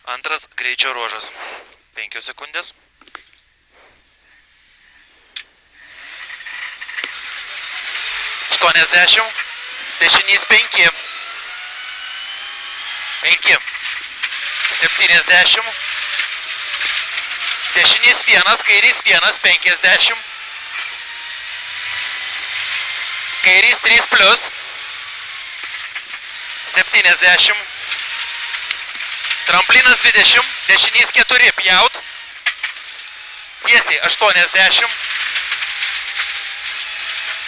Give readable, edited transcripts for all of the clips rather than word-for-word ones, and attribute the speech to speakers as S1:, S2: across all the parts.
S1: Antras greičio ruožas. 5 sekundės. Aštuoniasdešimt. Dešinys 5. 5. 70. Dešinys 1, kairys 1, 50. Kairys 3 plius. 70. Tramplinas 20, dešinys 4, pjaut. Tiesiai 80.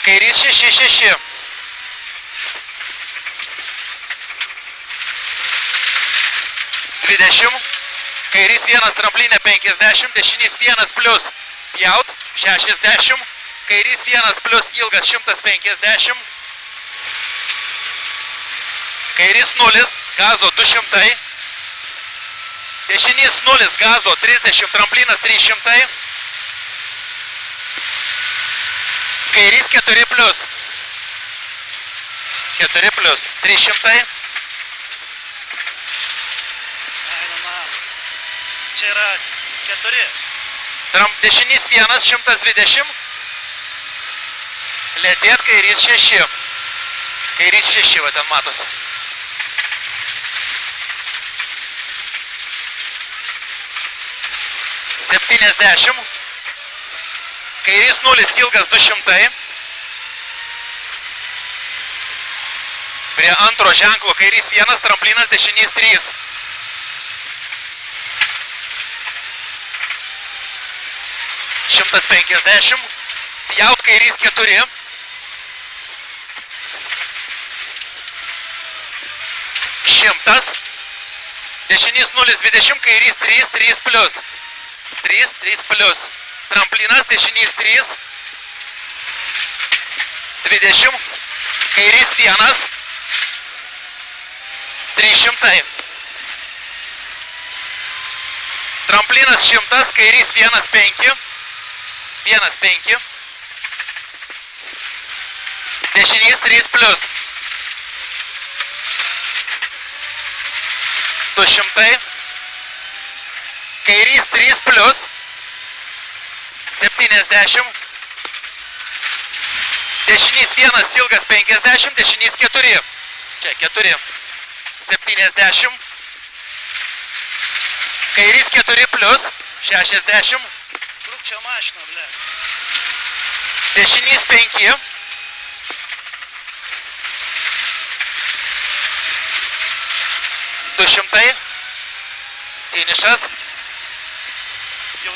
S1: Kairys 6, 6. Kairys 1, tramplinė 50, dešinys 1 plius, pjaut 60. Kairys 1 plius, ilgas 150. Kairys 0, gazo 200. Dešinys 0, gazo 30, tramplinas 300. Kairys 4 plius. 4 plius, 300.
S2: Čia yra 4.
S1: Dešinys 1, 120. Lėtėt, kairys 6. Kairys 6, va ten matosi. $70. Kairys 0, ilgas 200. Prie antro ženklo kairys 1, tramplinas, dešinys 3. $150. Pjaut kairys 4. $100. Dešinys 0, 20, kairys 3, 3 plius. 3, 3 plius. Tramplinas, dešinys 3. 20. Kairys 1. 300. Tramplinas 100, kairys 1, 5. 1, 5. Dešinys 3 plius. 200. Kairys 3 plius. 70. Dešinys 1, ilgas 50, dešinys 4. Čia 4. 70. Kairys 4 plius. 60.
S2: Trukčia mašina, ble.
S1: Dešinys 5. 200. Finišas.
S2: Jau